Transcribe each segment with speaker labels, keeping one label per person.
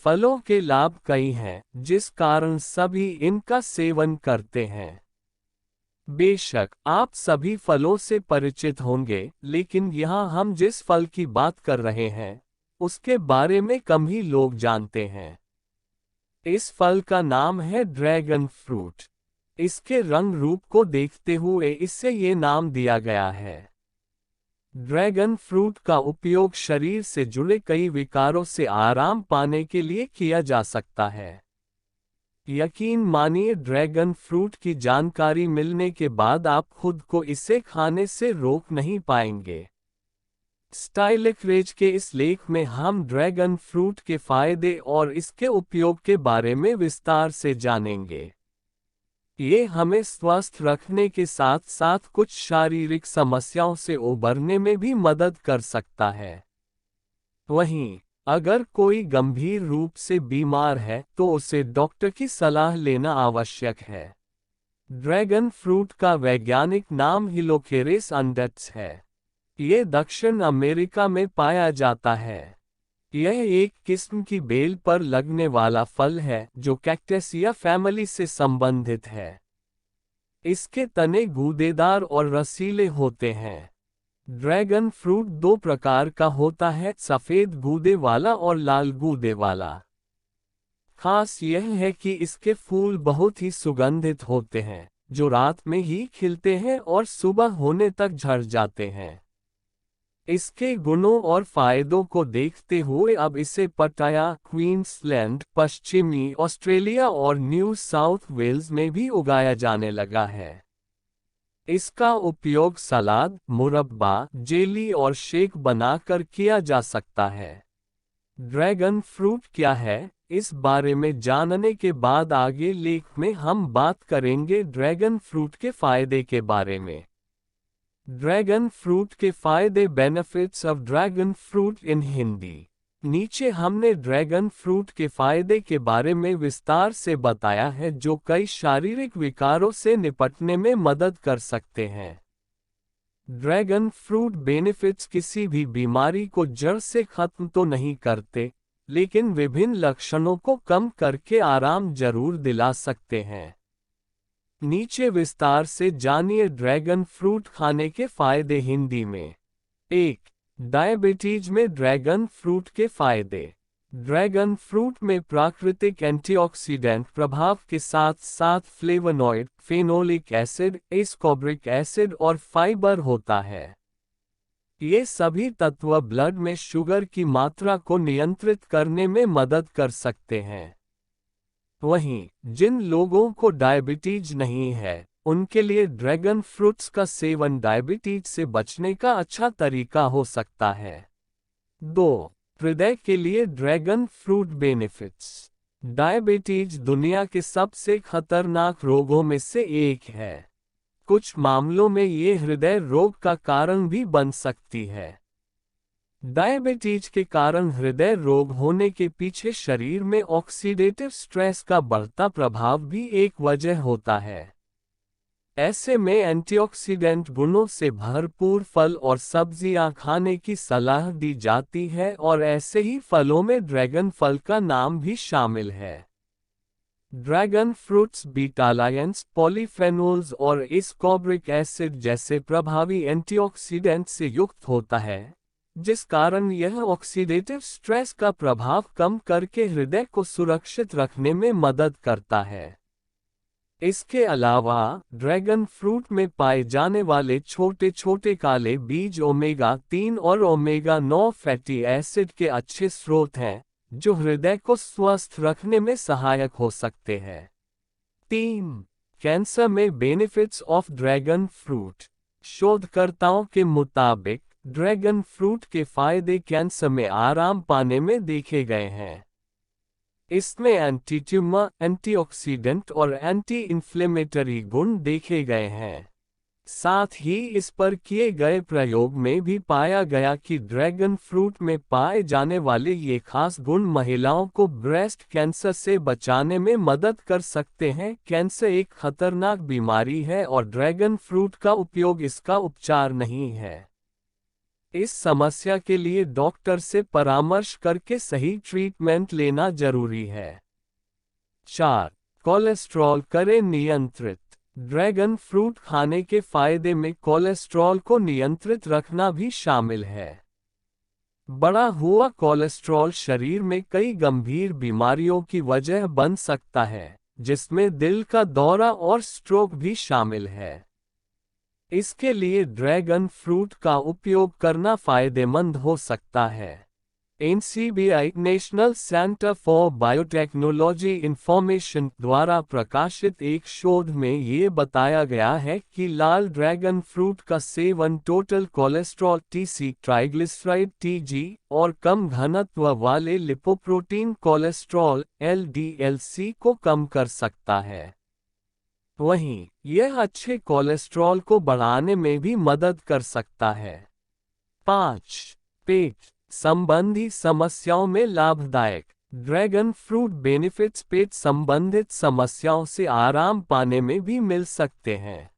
Speaker 1: फलों के लाभ कई हैं, जिस कारण सभी इनका सेवन करते हैं। बेशक आप सभी फलों से परिचित होंगे, लेकिन यहाँ हम जिस फल की बात कर रहे हैं उसके बारे में कम ही लोग जानते हैं। इस फल का नाम है ड्रैगन फ्रूट। इसके रंग रूप को देखते हुए इससे ये नाम दिया गया है। ड्रैगन फ्रूट का उपयोग शरीर से जुड़े कई विकारों से आराम पाने के लिए किया जा सकता है। यकीन मानिए, ड्रैगन फ्रूट की जानकारी मिलने के बाद आप खुद को इसे खाने से रोक नहीं पाएंगे। स्टाइलिक रेज के इस लेख में हम ड्रैगन फ्रूट के फायदे और इसके उपयोग के बारे में विस्तार से जानेंगे। ये हमें स्वस्थ रखने के साथ साथ कुछ शारीरिक समस्याओं से उबरने में भी मदद कर सकता है। वहीं अगर कोई गंभीर रूप से बीमार है तो उसे डॉक्टर की सलाह लेना आवश्यक है। ड्रैगन फ्रूट का वैज्ञानिक नाम हिलोकेरेस अंडेट्स है। ये दक्षिण अमेरिका में पाया जाता है। यह एक किस्म की बेल पर लगने वाला फल है जो कैक्टसिया फैमिली से संबंधित है। इसके तने गूदेदार और रसीले होते हैं। ड्रैगन फ्रूट दो प्रकार का होता है, सफेद गूदे वाला और लाल गूदे वाला। खास यह है कि इसके फूल बहुत ही सुगंधित होते हैं, जो रात में ही खिलते हैं और सुबह होने तक झड़ जाते हैं। इसके गुणों और फायदों को देखते हुए अब इसे पटाया, क्वींसलैंड, पश्चिमी ऑस्ट्रेलिया और न्यू साउथ वेल्स में भी उगाया जाने लगा है। इसका उपयोग सलाद, मुरब्बा, जेली और शेक बनाकर किया जा सकता है। ड्रैगन फ्रूट क्या है, इस बारे में जानने के बाद आगे लेख में हम बात करेंगे ड्रैगन फ्रूट के फायदे के बारे में। ड्रैगन फ्रूट के फायदे, benefits of dragon fruit in Hindi. नीचे हमने ड्रैगन फ्रूट के फायदे के बारे में विस्तार से बताया है, जो कई शारीरिक विकारों से निपटने में मदद कर सकते हैं। ड्रैगन फ्रूट बेनिफिट्स किसी भी बीमारी को जड़ से खत्म तो नहीं करते, लेकिन विभिन्न लक्षणों को कम करके आराम जरूर दिला सकते हैं। नीचे विस्तार से जानिए ड्रैगन फ्रूट खाने के फायदे हिंदी में। 1. डायबिटीज में ड्रैगन फ्रूट के फायदे। ड्रैगन फ्रूट में प्राकृतिक एंटीऑक्सीडेंट प्रभाव के साथ साथ flavonoid, phenolic acid, ascorbic acid और फाइबर होता है। ये सभी तत्व ब्लड में शुगर की मात्रा को नियंत्रित करने में मदद कर सकते हैं। वहीं जिन लोगों को डायबिटीज नहीं है, उनके लिए ड्रैगन फ्रूट्स का सेवन डायबिटीज से बचने का अच्छा तरीका हो सकता है। 2. हृदय के लिए ड्रैगन फ्रूट बेनिफिट्स। डायबिटीज दुनिया के सबसे खतरनाक रोगों में से एक है। कुछ मामलों में ये हृदय रोग का कारण भी बन सकती है। डायबिटीज के कारण हृदय रोग होने के पीछे शरीर में ऑक्सीडेटिव स्ट्रेस का बढ़ता प्रभाव भी एक वजह होता है। ऐसे में एंटीऑक्सीडेंट गुणों से भरपूर फल और सब्जियां खाने की सलाह दी जाती है, और ऐसे ही फलों में ड्रैगन फल का नाम भी शामिल है। ड्रैगन फ्रूट्स बीटालायंस, पॉलीफेनोल्स और एस्कॉर्बिक एसिड जैसे प्रभावी एंटीऑक्सीडेंट से युक्त होता है, जिस कारण यह ऑक्सीडेटिव स्ट्रेस का प्रभाव कम करके हृदय को सुरक्षित रखने में मदद करता है। इसके अलावा ड्रैगन फ्रूट में पाए जाने वाले छोटे छोटे काले बीज ओमेगा 3 और ओमेगा 9 फैटी एसिड के अच्छे स्रोत हैं, जो हृदय को स्वस्थ रखने में सहायक हो सकते हैं। 3. कैंसर में बेनिफिट्स ऑफ ड्रैगन फ्रूट। शोधकर्ताओं के मुताबिक ड्रैगन फ्रूट के फायदे कैंसर में आराम पाने में देखे गए हैं। इसमें एंटी ट्यूमर, एंटीऑक्सीडेंट और एंटी इन्फ्लेमेटरी गुण देखे गए हैं। साथ ही इस पर किए गए प्रयोग में भी पाया गया कि ड्रैगन फ्रूट में पाए जाने वाले ये खास गुण महिलाओं को ब्रेस्ट कैंसर से बचाने में मदद कर सकते हैं। कैंसर एक खतरनाक बीमारी है और ड्रैगन फ्रूट का उपयोग इसका उपचार नहीं है। इस समस्या के लिए डॉक्टर से परामर्श करके सही ट्रीटमेंट लेना जरूरी है। 4. कोलेस्ट्रॉल करें नियंत्रित। ड्रैगन फ्रूट खाने के फायदे में कोलेस्ट्रॉल को नियंत्रित रखना भी शामिल है। बढ़ा हुआ कोलेस्ट्रॉल शरीर में कई गंभीर बीमारियों की वजह बन सकता है, जिसमें दिल का दौरा और स्ट्रोक भी शामिल है। इसके लिए ड्रैगन फ्रूट का उपयोग करना फायदेमंद हो सकता है। NCBI national centre for biotechnology information द्वारा प्रकाशित एक शोध में ये बताया गया है कि लाल ड्रैगन फ्रूट का seven total cholesterol TC, triglyceride TG और कम घनत्व वाले लिपोप्रोटीन कोलेस्ट्रॉल एलडीएलसी को कम कर सकता है। वहीं यह अच्छे कोलेस्ट्रॉल को बढ़ाने में भी मदद कर सकता है। 5. पेट संबंधी समस्याओं में लाभदायक। ड्रैगन फ्रूट बेनिफिट्स पेट संबंधित समस्याओं से आराम पाने में भी मिल सकते हैं।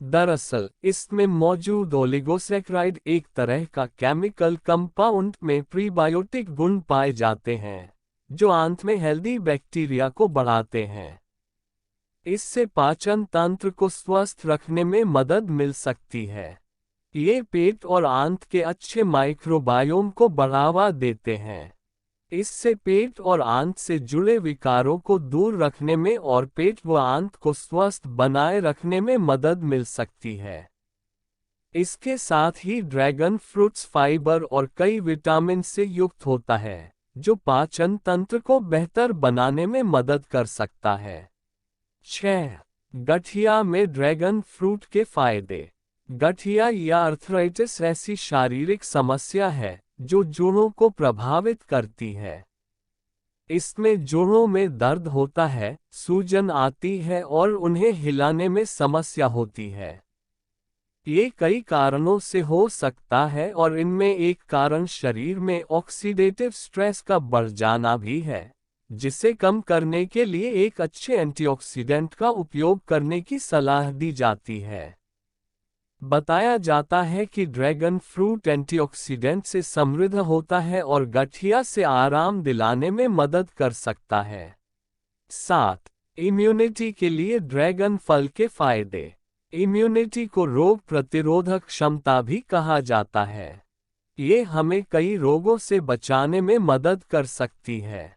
Speaker 1: दरअसल इसमें मौजूद ओलिगोसैकराइड एक तरह का केमिकल कंपाउंड में प्रीबायोटिक गुण पाए जाते हैं, जो आंत में हेल्दी बैक्टीरिया को बढ़ाते हैं। इससे पाचन तंत्र को स्वस्थ रखने में मदद मिल सकती है। ये पेट और आंत के अच्छे माइक्रोबायोम को बढ़ावा देते हैं। इससे पेट और आंत से जुड़े विकारों को दूर रखने में और पेट व आंत को स्वस्थ बनाए रखने में मदद मिल सकती है। इसके साथ ही ड्रैगन फ्रूट्स फाइबर और कई विटामिन से युक्त होता है, जो पाचन तंत्र को बेहतर बनाने में मदद कर सकता है। 6. गठिया में ड्रैगन फ्रूट के फायदे। गठिया या अर्थराइटिस ऐसी शारीरिक समस्या है जो जोड़ों को प्रभावित करती है। इसमें जोड़ों में दर्द होता है, सूजन आती है और उन्हें हिलाने में समस्या होती है। ये कई कारणों से हो सकता है और इनमें एक कारण शरीर में ऑक्सीडेटिव स्ट्रेस का बढ़ जाना भी है, जिसे कम करने के लिए एक अच्छे एंटीऑक्सीडेंट का उपयोग करने की सलाह दी जाती है। बताया जाता है कि ड्रैगन फ्रूट एंटीऑक्सीडेंट से समृद्ध होता है और गठिया से आराम दिलाने में मदद कर सकता है। 7. इम्यूनिटी के लिए ड्रैगन फल के फायदे। इम्यूनिटी को रोग प्रतिरोधक क्षमता भी कहा जाता है। ये हमें कई रोगों से बचाने में मदद कर सकती है।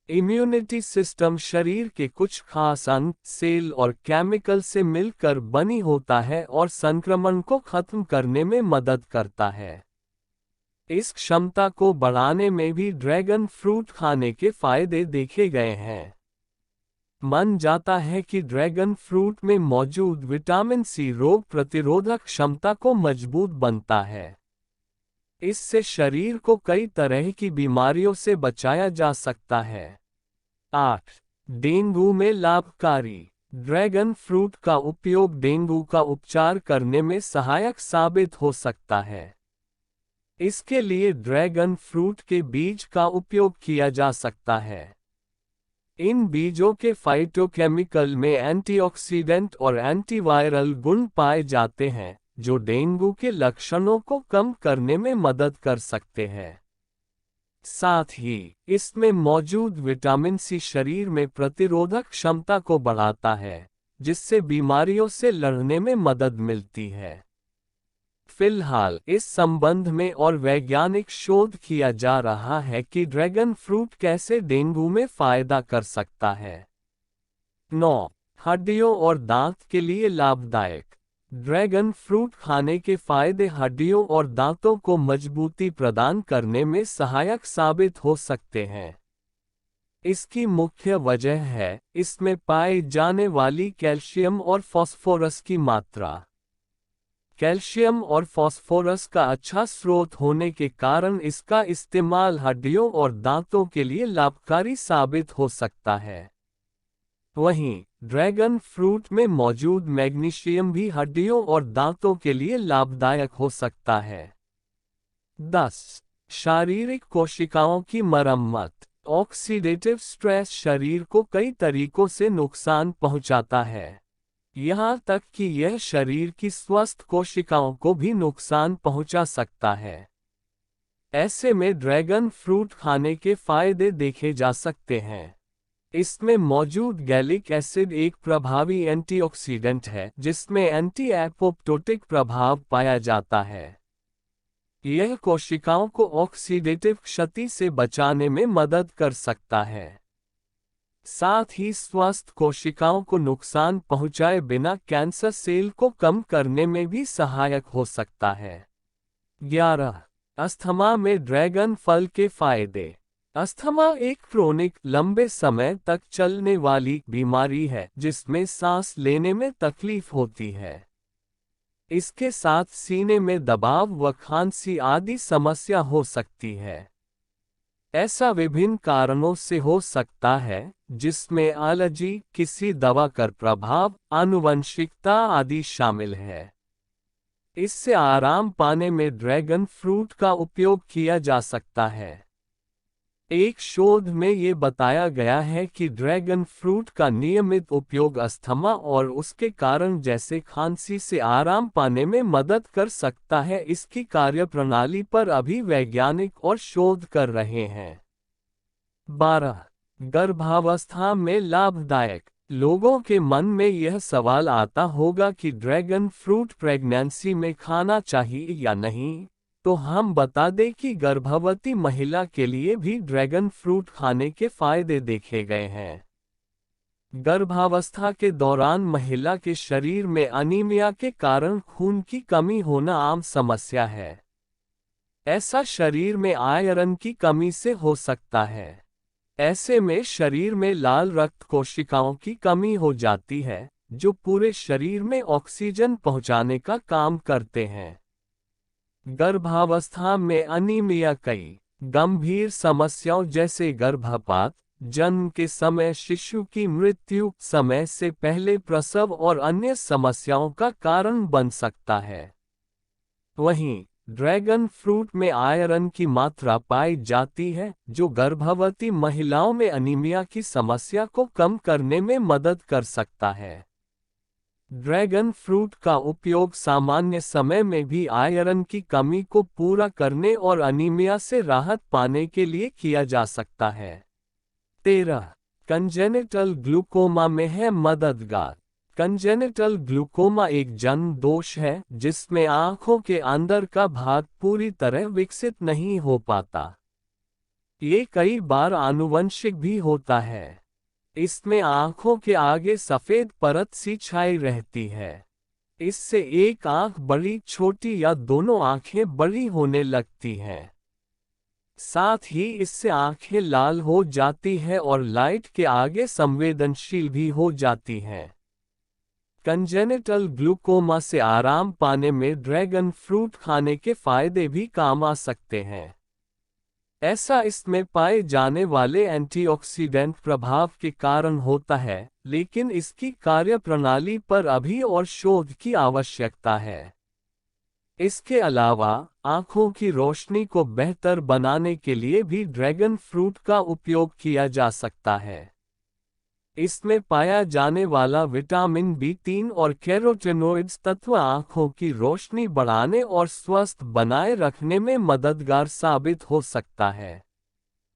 Speaker 1: इम्यूनिटी सिस्टम शरीर के कुछ खास अंग, सेल और केमिकल से मिलकर बनी होता है और संक्रमण को खत्म करने में मदद करता है। इस क्षमता को बढ़ाने में भी ड्रैगन फ्रूट खाने के फायदे देखे गए हैं। मन जाता है कि ड्रैगन फ्रूट में मौजूद विटामिन सी रोग प्रतिरोधक क्षमता को मजबूत बनता है। इससे शरीर को कई तरह की बीमारियों से बचाया जा सकता है। 8. डेंगू में लाभकारी। ड्रैगन फ्रूट का उपयोग डेंगू का उपचार करने में सहायक साबित हो सकता है। इसके लिए ड्रैगन फ्रूट के बीज का उपयोग किया जा सकता है। इन बीजों के फाइटोकेमिकल में एंटीऑक्सीडेंट और एंटीवायरल गुण पाए जाते हैं, जो डेंगू के लक्षणों को कम करने में मदद कर सकते हैं। साथ ही इसमें मौजूद विटामिन सी शरीर में प्रतिरोधक क्षमता को बढ़ाता है, जिससे बीमारियों से लड़ने में मदद मिलती है। फिलहाल इस संबंध में और वैज्ञानिक शोध किया जा रहा है कि ड्रैगन फ्रूट कैसे डेंगू में फायदा कर सकता है। 9. हड्डियों और दांत के लिए लाभदायक। ड्रैगन फ्रूट खाने के फायदे हड्डियों और दांतों को मजबूती प्रदान करने में सहायक साबित हो सकते हैं। इसकी मुख्य वजह है इसमें पाई जाने वाली कैल्शियम और फास्फोरस की मात्रा। कैल्शियम और फास्फोरस का अच्छा स्रोत होने के कारण इसका इस्तेमाल हड्डियों और दांतों के लिए लाभकारी साबित हो सकता है। वहीं ड्रैगन फ्रूट में मौजूद मैग्नीशियम भी हड्डियों और दांतों के लिए लाभदायक हो सकता है। 10. शारीरिक कोशिकाओं की मरम्मत। ऑक्सीडेटिव स्ट्रेस शरीर को कई तरीकों से नुकसान पहुंचाता है। यहाँ तक कि यह शरीर की स्वस्थ कोशिकाओं को भी नुकसान पहुँचा सकता है। ऐसे में ड्रैगन फ्रूट खाने के फायदे देखे जा सकते हैं। इसमें मौजूद गैलिक एसिड एक प्रभावी एंटीऑक्सीडेंट है जिसमें एंटी एपोप्टोटिक प्रभाव पाया जाता है। यह कोशिकाओं को ऑक्सीडेटिव क्षति से बचाने में मदद कर सकता है। साथ ही स्वस्थ कोशिकाओं को नुकसान पहुंचाए बिना कैंसर सेल को कम करने में भी सहायक हो सकता है। 11. अस्थमा में ड्रैगन फल के फायदे। अस्थमा एक क्रोनिक लंबे समय तक चलने वाली बीमारी है जिसमें सांस लेने में तकलीफ होती है। इसके साथ सीने में दबाव व खांसी आदि समस्या हो सकती है। ऐसा विभिन्न कारणों से हो सकता है जिसमें एलर्जी, किसी दवा का प्रभाव, आनुवंशिकता आदि शामिल है। इससे आराम पाने में ड्रैगन फ्रूट का उपयोग किया जा सकता है। एक शोध में ये बताया गया है कि ड्रैगन फ्रूट का नियमित उपयोग अस्थमा और उसके कारण जैसे खांसी से आराम पाने में मदद कर सकता है। इसकी कार्यप्रणाली पर अभी वैज्ञानिक और शोध कर रहे हैं। 12. गर्भावस्था में लाभदायक। लोगों के मन में यह सवाल आता होगा कि ड्रैगन फ्रूट प्रेगनेंसी में खाना चाहिए या नहीं, तो हम बता दें कि गर्भवती महिला के लिए भी ड्रैगन फ्रूट खाने के फायदे देखे गए हैं। गर्भावस्था के दौरान महिला के शरीर में अनीमिया के कारण खून की कमी होना आम समस्या है। ऐसा शरीर में आयरन की कमी से हो सकता है। ऐसे में शरीर में लाल रक्त कोशिकाओं की कमी हो जाती है, जो पूरे शरीर में ऑक्सीजन पहुंचाने का काम करते हैं। गर्भावस्था में अनीमिया कई गंभीर समस्याओं जैसे गर्भपात, जन्म के समय शिशु की मृत्यु, समय से पहले प्रसव और अन्य समस्याओं का कारण बन सकता है। वहीं ड्रैगन फ्रूट में आयरन की मात्रा पाई जाती है, जो गर्भवती महिलाओं में अनीमिया की समस्या को कम करने में मदद कर सकता है। ड्रैगन फ्रूट का उपयोग सामान्य समय में भी आयरन की कमी को पूरा करने और अनीमिया से राहत पाने के लिए किया जा सकता है। 13. कंजेनिटल ग्लूकोमा में है मददगार। कंजेनिटल ग्लूकोमा एक जन्म दोष है जिसमें आंखों के अंदर का भाग पूरी तरह विकसित नहीं हो पाता। ये कई बार आनुवंशिक भी होता है। इसमें आंखों के आगे सफेद परत सी छाई रहती है। इससे एक आंख बड़ी, छोटी या दोनों आंखें बड़ी होने लगती हैं। साथ ही इससे आंखें लाल हो जाती हैं और लाइट के आगे संवेदनशील भी हो जाती हैं। कंजेनिटल ग्लूकोमा से आराम पाने में ड्रैगन फ्रूट खाने के फायदे भी काम आ सकते हैं। ऐसा इसमें पाए जाने वाले एंटीऑक्सीडेंट प्रभाव के कारण होता है, लेकिन इसकी कार्यप्रणाली पर अभी और शोध की आवश्यकता है। इसके अलावा आंखों की रोशनी को बेहतर बनाने के लिए भी ड्रैगन फ्रूट का उपयोग किया जा सकता है। इसमें पाया जाने वाला विटामिन B3 और कैरोटेनॉइड्स तत्व आंखों की रोशनी बढ़ाने और स्वस्थ बनाए रखने में मददगार साबित हो सकता है।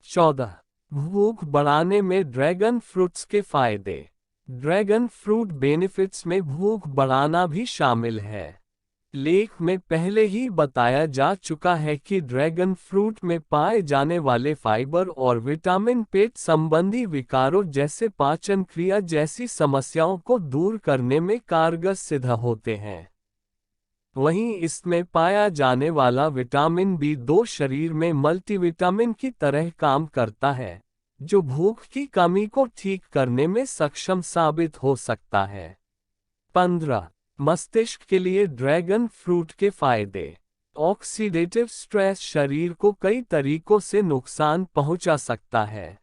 Speaker 1: 14. भूख बढ़ाने में ड्रैगन फ्रूट्स के फायदे। ड्रैगन फ्रूट बेनिफिट्स में भूख बढ़ाना भी शामिल है। लेख में पहले ही बताया जा चुका है कि ड्रैगन फ्रूट में पाए जाने वाले फाइबर और विटामिन पेट संबंधी विकारों जैसे पाचन क्रिया जैसी समस्याओं को दूर करने में कारगर सिद्ध होते हैं। वहीं इसमें पाया जाने वाला विटामिन B2 शरीर में मल्टीविटामिन की तरह काम करता है, जो भूख की कमी को ठीक करने में सक्षम साबित हो सकता है। 15. मस्तिष्क के लिए ड्रैगन फ्रूट के फायदे। ऑक्सीडेटिव स्ट्रेस शरीर को कई तरीकों से नुकसान पहुंचा सकता है।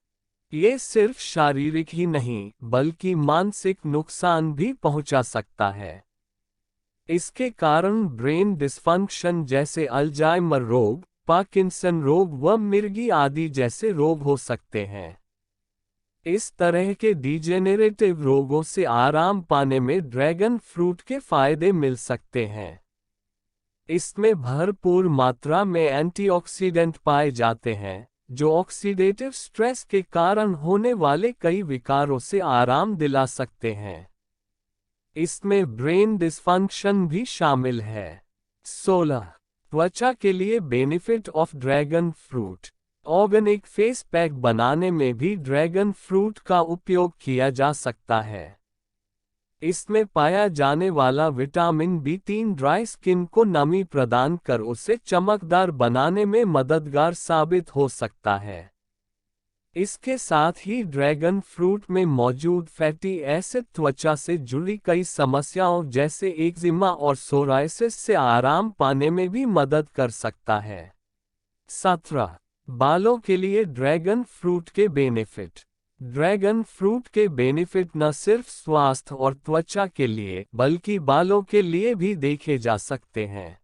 Speaker 1: ये सिर्फ शारीरिक ही नहीं बल्कि मानसिक नुकसान भी पहुंचा सकता है। इसके कारण ब्रेन डिस्फंक्शन जैसे अल्जाइमर रोग, पार्किंसन रोग व मिर्गी आदि जैसे रोग हो सकते हैं। इस तरह के डिजेनेरेटिव रोगों से आराम पाने में ड्रैगन फ्रूट के फायदे मिल सकते हैं। इसमें भरपूर मात्रा में एंटीऑक्सीडेंट पाए जाते हैं, जो ऑक्सीडेटिव स्ट्रेस के कारण होने वाले कई विकारों से आराम दिला सकते हैं। इसमें ब्रेन डिस्फंक्शन भी शामिल है। 16. त्वचा के लिए benefit of dragon fruit. Organic face pack बनाने में भी ड्रैगन फ्रूट का उपयोग किया जा सकता है। इसमें पाया जाने वाला विटामिन B3 ड्राई स्किन को नमी प्रदान कर उसे चमकदार बनाने में मददगार साबित हो सकता है। इसके साथ ही ड्रैगन फ्रूट में मौजूद फैटी एसिड त्वचा से जुड़ी कई समस्याओं जैसे एक्जिमा और सोराइसिस से आराम पाने में भी मदद कर सकता है। 17. बालों के लिए ड्रैगन फ्रूट के बेनिफिट। ड्रैगन फ्रूट के बेनिफिट न सिर्फ स्वास्थ्य और त्वचा के लिए बल्कि बालों के लिए भी देखे जा सकते हैं।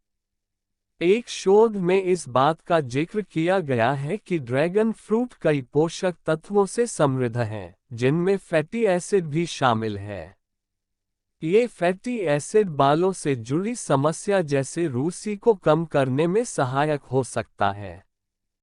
Speaker 1: एक शोध में इस बात का जिक्र किया गया है कि ड्रैगन फ्रूट कई पोषक तत्वों से समृद्ध है, जिनमें फैटी एसिड भी शामिल है। ये फैटी एसिड बालों से जुड़ी समस्या जैसे रूसी को कम करने में सहायक हो सकता है।